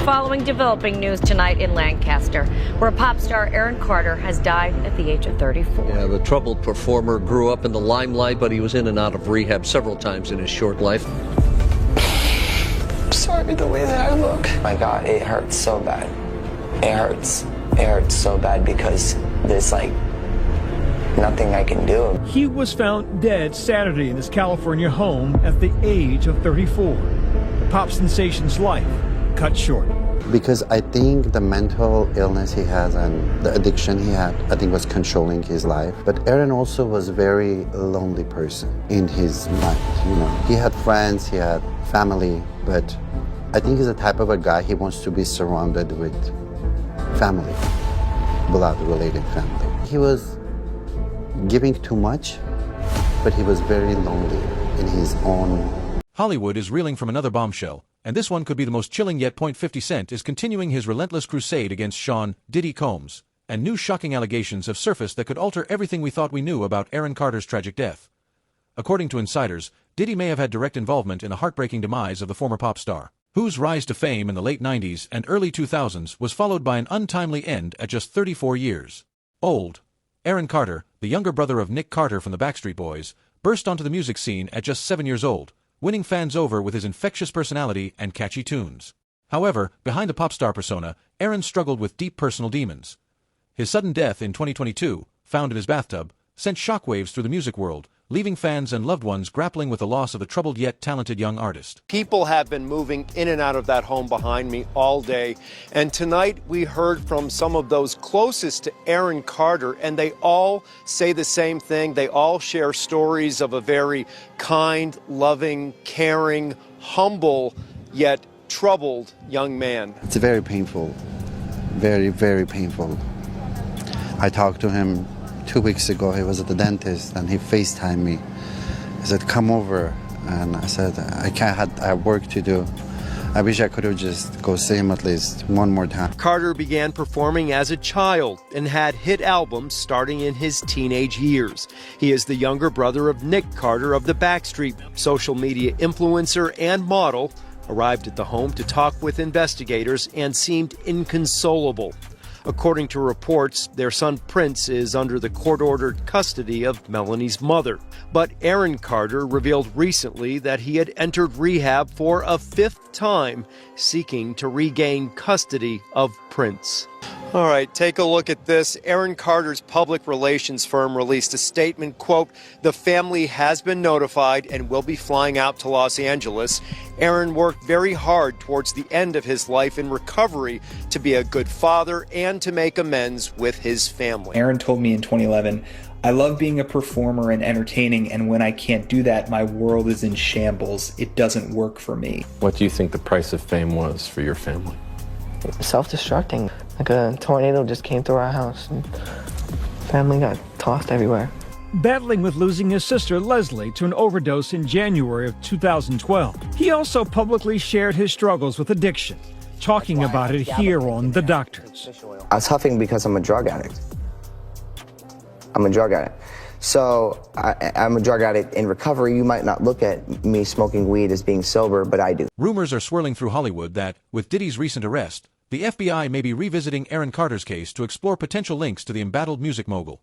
following developing news tonight in Lancaster, where pop star AaronCarter has died at the age of 34. Yeah, the troubled performer grew up in the limelight, but he was in and out of rehab several times in his short life. I'm sorry the way that I look. My God, it hurts so bad. It hurts. It hurts so bad because there's like nothing I can do. He was found dead Saturday in his California home at the age of 34. The pop sensation's life cut short. Because I think the mental illness he has and the addiction he had, I think was controlling his life. But Aaron also was a very lonely person in his mind, you know. He had friends, he had family, but I think he's the type of a guy, he wants to be surrounded with family, blood-related family. He was giving too much, but he was very lonely in his own. Hollywood is reeling from another bombshell, and this one could be the most chilling yet. 50 Cent is continuing his relentless crusade against Sean Diddy Combs, and new shocking allegations have surfaced that could alter everything we thought we knew about AaronCarter's tragic death. According to insiders, Diddy may have had direct involvement in the heartbreaking demise of the former pop star, whose rise to fame in the late 90s and early 2000s was followed by an untimely end at just 34 years old. AaronCarter, the younger brother of Nick Carter from the Backstreet Boys, burst onto the music scene at just 7 years old, winning fans over with his infectious personality and catchy tunes. However, behind the pop star persona, Aaron struggled with deep personal demons. His sudden death in 2022, found in his bathtub, sent shockwaves through the music world, leaving fans and loved ones grappling with the loss of a troubled yet talented young artist. People have been moving in and out of that home behind me all day, and tonight we heard from some of those closest to AaronCarter, and they all say the same thing. They all share stories of a very kind, loving, caring, humble, yet troubled young man. It's very painful, very, very painful. I talked to him 2 weeks ago. He was at the dentist and he FaceTimed me. He said, come over. And I said, I have work to do. I wish I could have just go see him at least one more time. Carter began performing as a child and had hit albums starting in his teenage years. He is the younger brother of Nick Carter of the Backstreet. Social media influencer and model arrived at the home to talk with investigators and seemed inconsolable. According to reports, their son Prince is under the court-ordered custody of Melanie's mother. But AaronCarter revealed recently that he had entered rehab for a 5th time, seeking to regain custody of Prince. All right, take a look at this. AaronCarter's public relations firm released a statement, quote, "The family has been notified and will be flying out to Los Angeles. Aaron worked very hard towards the end of his life in recovery to be a good father and to make amends with his family." Aaron told me in 2011, "I love being a performer and entertaining, and when I can't do that, my world is in shambles. It doesn't work for me." What do you think the price of fame was for your family? Self-destructing. Like a tornado just came through our house and family got tossed everywhere. Battling with losing his sister Leslie to an overdose in January of 2012. He also publicly shared his struggles with addiction, talking about it here on The Doctors. I was huffing because I'm a drug addict. I'm a drug addict. So I'm a drug addict in recovery. You might not look at me smoking weed as being sober, but I do. Rumors are swirling through Hollywood that, with Diddy's recent arrest, the FBI may be revisiting AaronCarter's case to explore potential links to the embattled music mogul.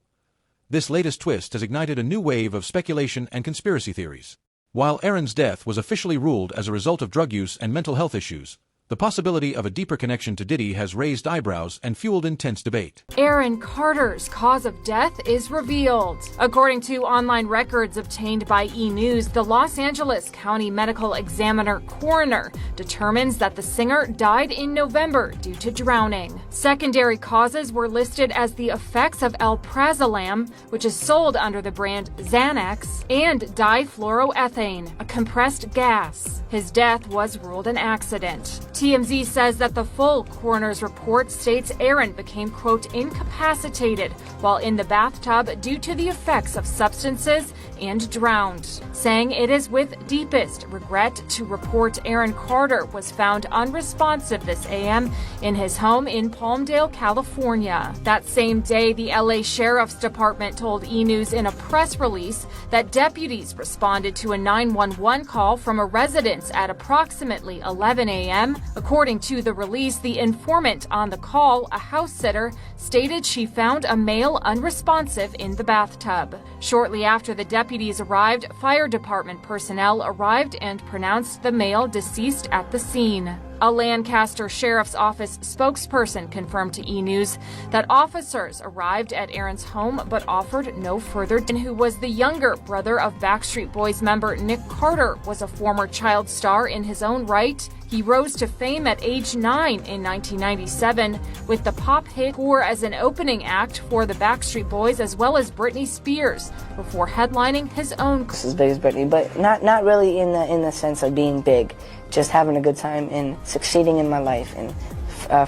This latest twist has ignited a new wave of speculation and conspiracy theories. While Aaron's death was officially ruled as a result of drug use and mental health issues, the possibility of a deeper connection to Diddy has raised eyebrows and fueled intense debate. AaronCarter's cause of death is revealed. According to online records obtained by E! News, the Los Angeles County Medical Examiner coroner determines that the singer died in November due to drowning. Secondary causes were listed as the effects of alprazolam, which is sold under the brand Xanax, and difluoroethane, a compressed gas. His death was ruled an accident. TMZ says that the full coroner's report states Aaron became, quote, incapacitated while in the bathtub due to the effects of substances and drowned, saying it is with deepest regret to report AaronCarter was found unresponsive this AM in his home in Palmdale, California. That same day, the LA Sheriff's Department told E! News in a press release that deputies responded to a 911 call from a residence at approximately 11 a.m. According to the release, the informant on the call, a house sitter, stated she found a male unresponsive in the bathtub. Shortly after the deputies arrived, fire department personnel arrived and pronounced the male deceased at the scene. A Lancaster Sheriff's Office spokesperson confirmed to E! News that officers arrived at Aaron's home but offered no further detail. Who was the younger brother of Backstreet Boys member Nick Carter, was a former child star in his own right. He rose to fame at age 9 in 1997 with the pop hit Tour as an opening act for the Backstreet Boys as well as Britney Spears before headlining his own. This is big as Britney, but not really in the sense of being big. Just having a good time and succeeding in my life and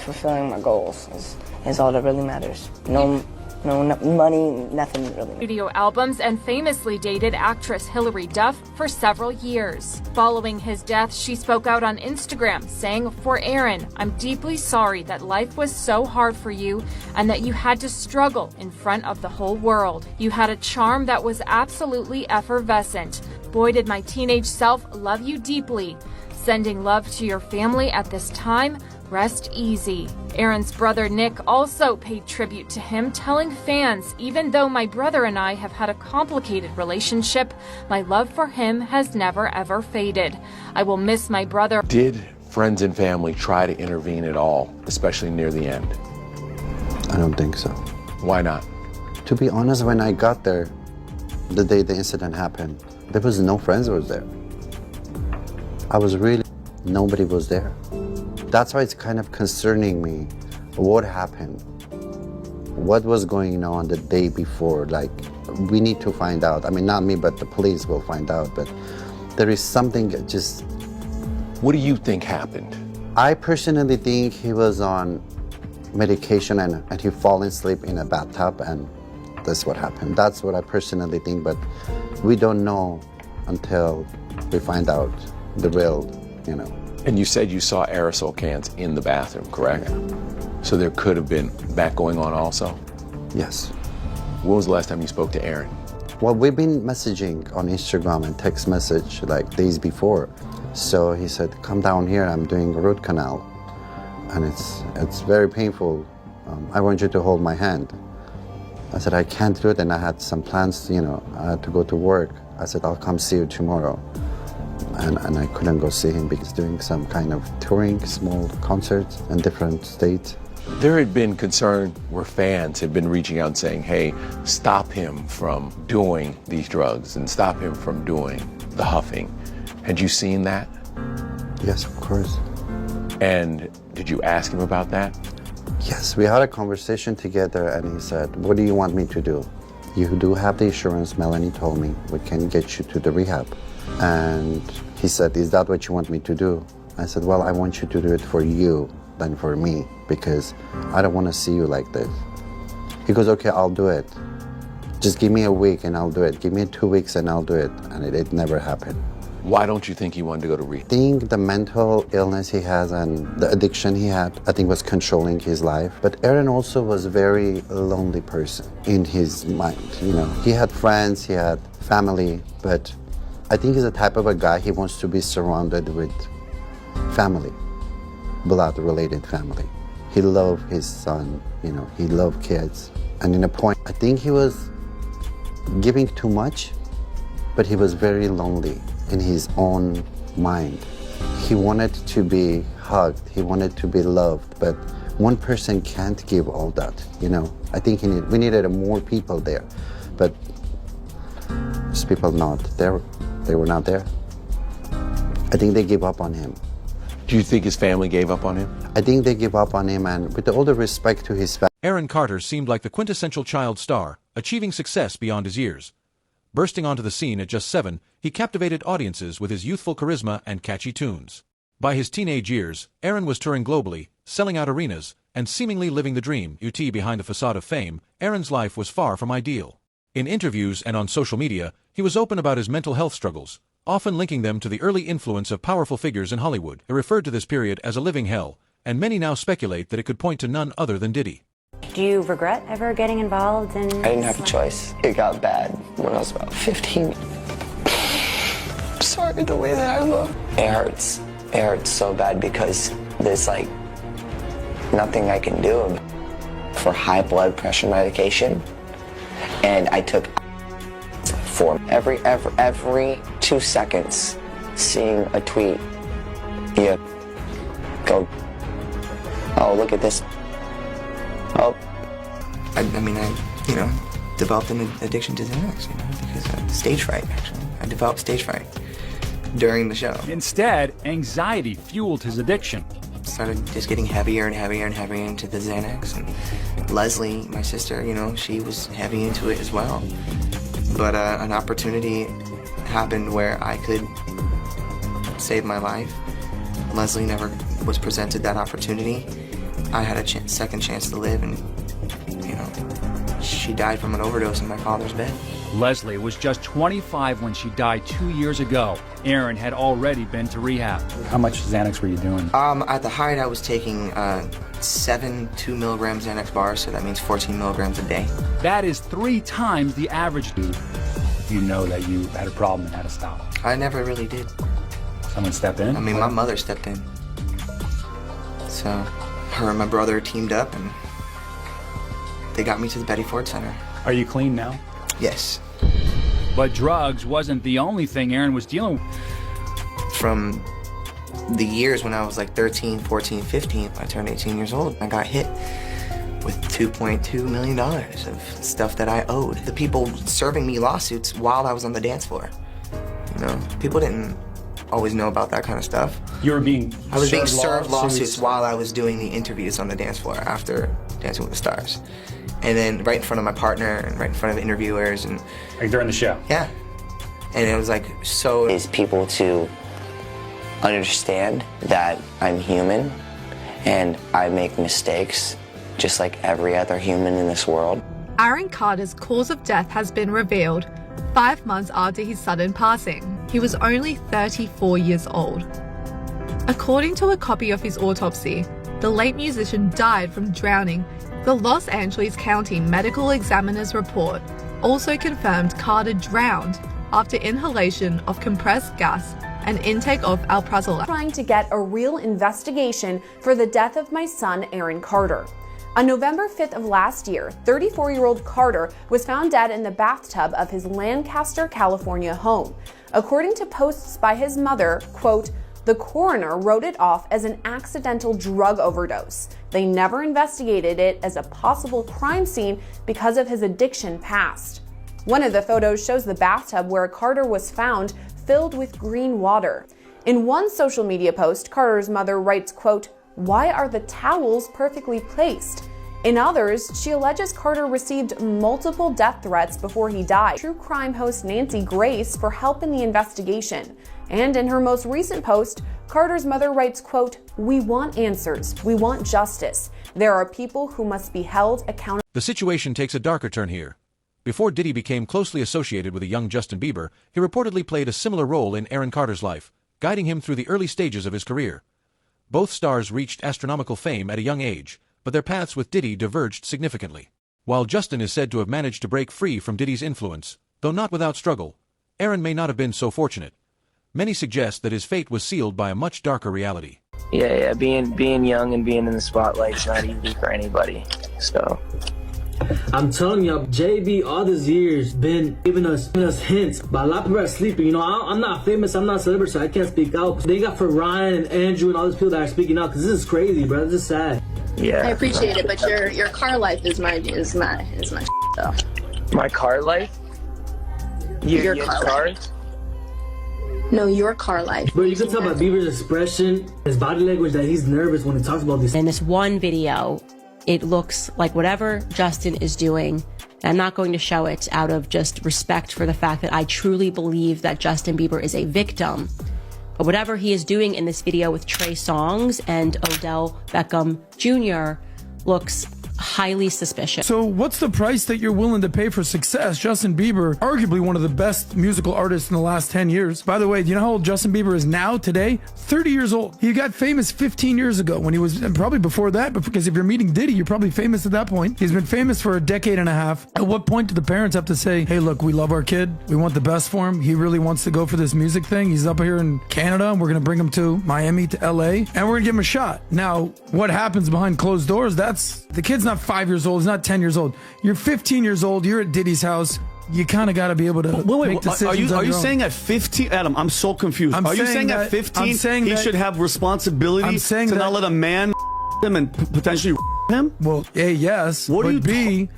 fulfilling my goals is all that really matters. No money, nothing really. Studio albums and famously dated actress Hilary Duff for several years. Following his death, she spoke out on Instagram saying, "For Aaron, I'm deeply sorry that life was so hard for you and that you had to struggle in front of the whole world. You had a charm that was absolutely effervescent. Boy, did my teenage self love you deeply. Sending love to your family at this time. Rest easy." Aaron's brother Nick also paid tribute to him, telling fans, "Even though my brother and I have had a complicated relationship, my love for him has never ever faded. I will miss my brother." Did friends and family try to intervene at all, especially near the end? I don't think so. Why not? To be honest, when I got there, the day the incident happened, there was no friends was there. Nobody was there. That's why it's kind of concerning me. What happened? What was going on the day before? Like, we need to find out. I mean, not me, but the police will find out. But there is something just... What do you think happened? I personally think he was on medication and he fallen asleep in a bathtub and that's what happened. That's what I personally think, but we don't know until we find out the real, And you said you saw aerosol cans in the bathroom, correct? So there could have been that going on also? Yes. When was the last time you spoke to Aaron? Well, we've been messaging on Instagram and text message like days before. So he said, "Come down here, I'm doing a root canal. And it's very painful. I want you to hold my hand." I said, "I can't do it." And I had some plans, I had to go to work. I said, "I'll come see you tomorrow." And I couldn't go see him because he's doing some kind of touring, small concerts in different states. There had been concern where fans had been reaching out and saying, "Hey, stop him from doing these drugs and stop him from doing the huffing." Had you seen that? Yes, of course. And did you ask him about that? Yes, we had a conversation together and he said, "What do you want me to do? You do have the insurance, Melanie told me. We can get you to the rehab." And he said, "Is that what you want me to do?" I said, "Well, I want you to do it for you than for me because I don't want to see you like this." He goes, "Okay, I'll do it. Just give me a week and I'll do it. Give me 2 weeks and I'll do it." And it never happened. Why don't you think he wanted to go to rehab? I think the mental illness he has and the addiction he had, I think was controlling his life. But Aaron also was a very lonely person in his mind. He had friends, he had family, but I think he's the type of a guy, he wants to be surrounded with family, blood-related family. He loved his son, he loved kids. And in a point, I think he was giving too much, but he was very lonely in his own mind. He wanted to be hugged, he wanted to be loved, but one person can't give all that, I think we needed more people there, but those people not there. They were not there. I think they gave up on him. Do you think his family gave up on him? I think they gave up on him, and with all the respect to his family. AaronCarter seemed like the quintessential child star, achieving success beyond his years. Bursting onto the scene at just 7, he captivated audiences with his youthful charisma and catchy tunes. By his teenage years, Aaron was touring globally, selling out arenas, and seemingly living the dream. Behind the facade of fame, Aaron's life was far from ideal. In interviews and on social media, He was open about his mental health struggles, often linking them to the early influence of powerful figures in Hollywood. He referred to this period as a living hell, and many now speculate that it could point to none other than Diddy. Do you regret ever getting involved in... I didn't have a choice. It got bad when I was about 15. I'm sorry the way that I look. It hurts. It hurts so bad because there's like nothing I can do for high blood pressure medication. And I took for every 2 seconds seeing a tweet, you go, oh, look at this. Oh. I developed an addiction to Xanax, because of stage fright, actually. I developed stage fright during the show. Instead, anxiety fueled his addiction. Started just getting heavier and heavier and heavier into the Xanax. And Leslie, my sister, she was heavy into it as well. But an opportunity happened where I could save my life. Leslie never was presented that opportunity. I had a second chance to live, and, she died from an overdose in my father's bed. Leslie was just 25 when she died 2 years ago. Aaron had already been to rehab. How much Xanax were you doing? At the height, I was taking 7 2-milligram Xanax bars, so that means 14 milligrams a day. That is 3 times the average. You know that you had a problem and had to stop. I never really did. Someone stepped in? My mother stepped in. So her and my brother teamed up, and they got me to the Betty Ford Center. Are you clean now? Yes. But drugs wasn't the only thing Aaron was dealing with. From the years when I was like 13, 14, 15, I turned 18 years old. I got hit with $2.2 million of stuff that I owed. The people serving me lawsuits while I was on the dance floor. People didn't always know about that kind of stuff. I was being served lawsuits while I was doing the interviews on the dance floor after Dancing with the Stars. And then right in front of my partner and right in front of interviewers. And like during the show? Yeah. And it was like so... Is people to understand that I'm human and I make mistakes just like every other human in this world. AaronCarter's cause of death has been revealed 5 months after his sudden passing. He was only 34 years old. According to a copy of his autopsy, the late musician died from drowning. The Los Angeles County Medical Examiner's report also confirmed Carter drowned after inhalation of compressed gas and intake of alprazolam. Trying to get a real investigation for the death of my son, Aaron Carter. On November 5th of last year, 34-year-old Carter was found dead in the bathtub of his Lancaster, California home. According to posts by his mother, quote, the coroner wrote it off as an accidental drug overdose. They never investigated it as a possible crime scene because of his addiction past. One of the photos shows the bathtub where Carter was found filled with green water. In one social media post, Carter's mother writes, quote, why are the towels perfectly placed? In others, she alleges Carter received multiple death threats before he died. True crime host Nancy Grace for help in the investigation. And in her most recent post, Carter's mother writes, quote, we want answers. We want justice. There are people who must be held accountable. The situation takes a darker turn here. Before Diddy became closely associated with a young Justin Bieber, he reportedly played a similar role in Aaron Carter's life, guiding him through the early stages of his career. Both stars reached astronomical fame at a young age, but their paths with Diddy diverged significantly. While Justin is said to have managed to break free from Diddy's influence, though not without struggle, Aaron may not have been so fortunate. Many suggest that his fate was sealed by a much darker reality. Yeah, being young and being in the spotlight's not easy for anybody, so... I'm telling you, JB all these years been giving us hints, but a lot of people are sleeping. I'm not famous, I'm not a celebrity, so I can't speak out. They got for Ryan and Andrew and all these people that are speaking out, because this is crazy, bro. This is sad. Yeah. I appreciate it, but your car life is my though. My car life? Your car life. No, your car life. Bro, you can tell by Bieber's expression, his body language, that he's nervous when he talks about this. In this one video, it looks like whatever Justin is doing, and I'm not going to show it out of just respect for the fact that I truly believe that Justin Bieber is a victim. But whatever he is doing in this video with Trey Songz and Odell Beckham Jr. looks highly suspicious. So what's the price that you're willing to pay for success? Justin Bieber, arguably one of the best musical artists in the last 10 years. By the way, do you know how old Justin Bieber is now today? 30 years old. He got famous 15 years ago when he was, and probably before that, because if you're meeting Diddy, you're probably famous at that point. He's been famous for a decade and a half. At what point do the parents have to say, hey, look, we love our kid. We want the best for him. He really wants to go for this music thing. He's up here in Canada, and we're going to bring him to Miami, to LA, and we're going to give him a shot. Now, what happens behind closed doors, the kid's not 5 years old. He's not 10 years old. You're 15 years old. You're at Diddy's house. You kind of got to be able to make decisions. Are you saying at 15, Adam? I'm so confused. Are you saying at 15 he should have responsibility to not let a man him and potentially him? Well, A, yes. But B,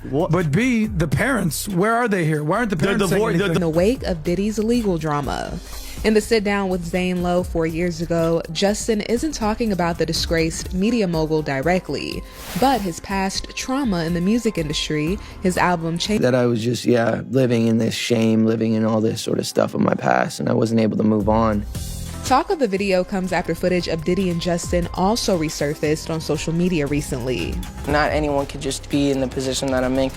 the parents, where are they here? Why aren't the parents saying anything? In the wake of Diddy's legal drama. In the sit-down with Zane Lowe 4 years ago, Justin isn't talking about the disgraced media mogul directly, but his past trauma in the music industry, his album Change. That I was just, living in this shame, living in all this sort of stuff of my past, and I wasn't able to move on. Talk of the video comes after footage of Diddy and Justin also resurfaced on social media recently. Not anyone could just be in the position that I'm in.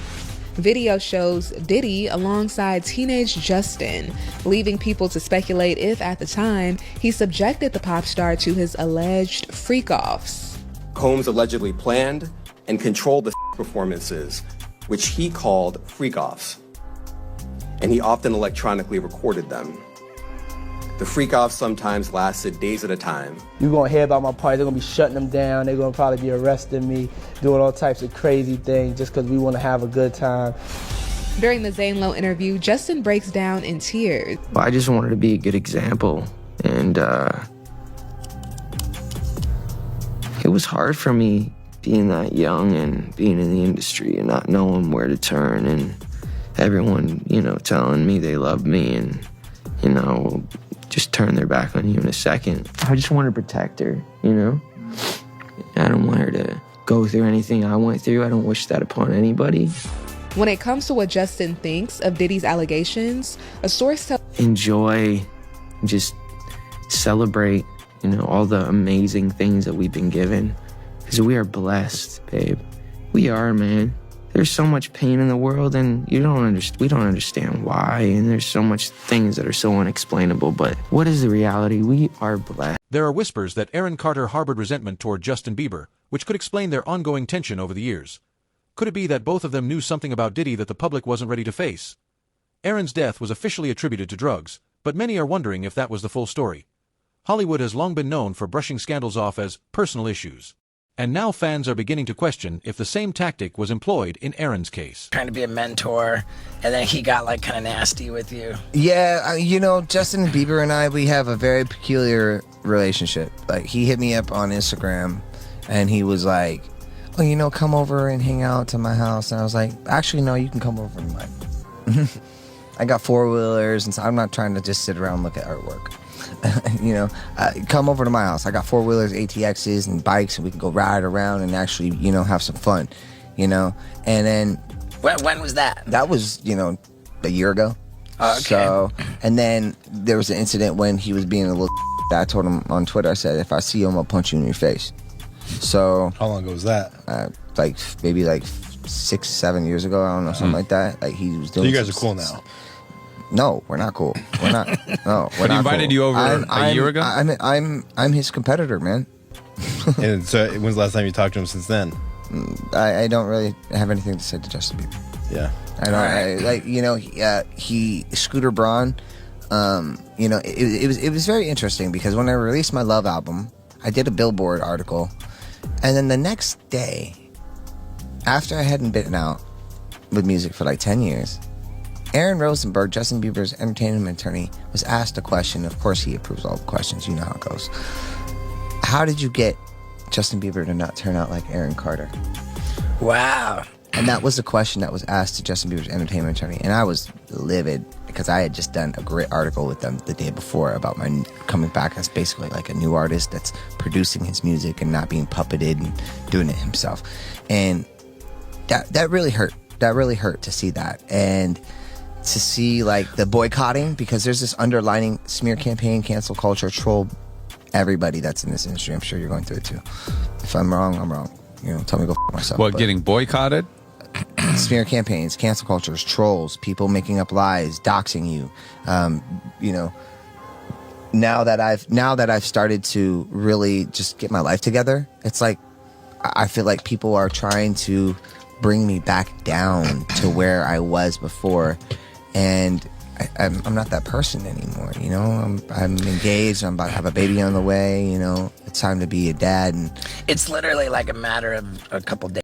Video shows Diddy alongside teenage Justin, leaving people to speculate if, at the time, he subjected the pop star to his alleged freak-offs. Combs allegedly planned and controlled the performances, which he called freak-offs, and he often electronically recorded them. The freak-offs sometimes lasted days at a time. You're going to hear about my party, they're going to be shutting them down, they're going to probably be arresting me, doing all types of crazy things just because we want to have a good time. During the Zane Lowe interview, Justin breaks down in tears. I just wanted to be a good example, and it was hard for me being that young and being in the industry and not knowing where to turn, and everyone, telling me they love me and, just turn their back on you in a second. I just want to protect her, I don't want her to go through anything I went through. I don't wish that upon anybody. When it comes to what Justin thinks of Diddy's allegations, a source tells enjoy, just celebrate, all the amazing things that we've been given. Because we are blessed, babe. We are, man. There's so much pain in the world, and we don't understand why, and there's so much things that are so unexplainable, but what is the reality? We are blessed. There are whispers that AaronCarter harbored resentment toward Justin Bieber, which could explain their ongoing tension over the years. Could it be that both of them knew something about Diddy that the public wasn't ready to face? Aaron's death was officially attributed to drugs, but many are wondering if that was the full story. Hollywood has long been known for brushing scandals off as personal issues. And now fans are beginning to question if the same tactic was employed in Aaron's case. Trying to be a mentor, and then he got kind of nasty with you. Yeah, Justin Bieber and I, we have a very peculiar relationship. He hit me up on Instagram, and he was like, oh, come over and hang out to my house. And I was like, actually, no, you can come over to mine. I got four-wheelers, and so I'm not trying to just sit around and look at artwork. Come over to my house. I got four-wheelers, ATXs, and bikes, and we can go ride around and actually, have some fun, And then... When was that? That was, a year ago. Okay. So, and then there was an incident when he was being a little... I told him on Twitter, I said, if I see him, I'll punch you in your face. So... How long ago was that? Maybe 6-7 years ago, I don't know, something like that. He was doing... So you guys are cool now? No, we're not cool. We're not. No, we're not. He invited you over a year ago? I'm his competitor, man. And so, when's the last time you talked to him since then? I don't really have anything to say to Justin Bieber. Yeah. I don't. He Scooter Braun. It was very interesting because when I released my Love album, I did a Billboard article, and then the next day, after I hadn't been out with music for 10 years. Aaron Rosenberg, Justin Bieber's entertainment attorney, was asked a question. Of course, he approves all the questions. You know how it goes. How did you get Justin Bieber to not turn out like AaronCarter? Wow. And that was the question that was asked to Justin Bieber's entertainment attorney. And I was livid because I had just done a great article with them the day before about my coming back as basically a new artist that's producing his music and not being puppeted and doing it himself. And that really hurt. That really hurt to see that. And to see the boycotting, because there's this underlining smear campaign, cancel culture, troll everybody that's in this industry. I'm sure you're going through it too. If I'm wrong, I'm wrong. tell me to go myself. What, But getting boycotted? smear campaigns, cancel cultures, trolls, people making up lies, doxing you. Now that I've started to really just get my life together, it's like I feel like people are trying to bring me back down to where I was before, and I'm not that person anymore. I'm engaged. I'm about to have a baby on the way. It's time to be a dad, and It's literally like a matter of a couple days.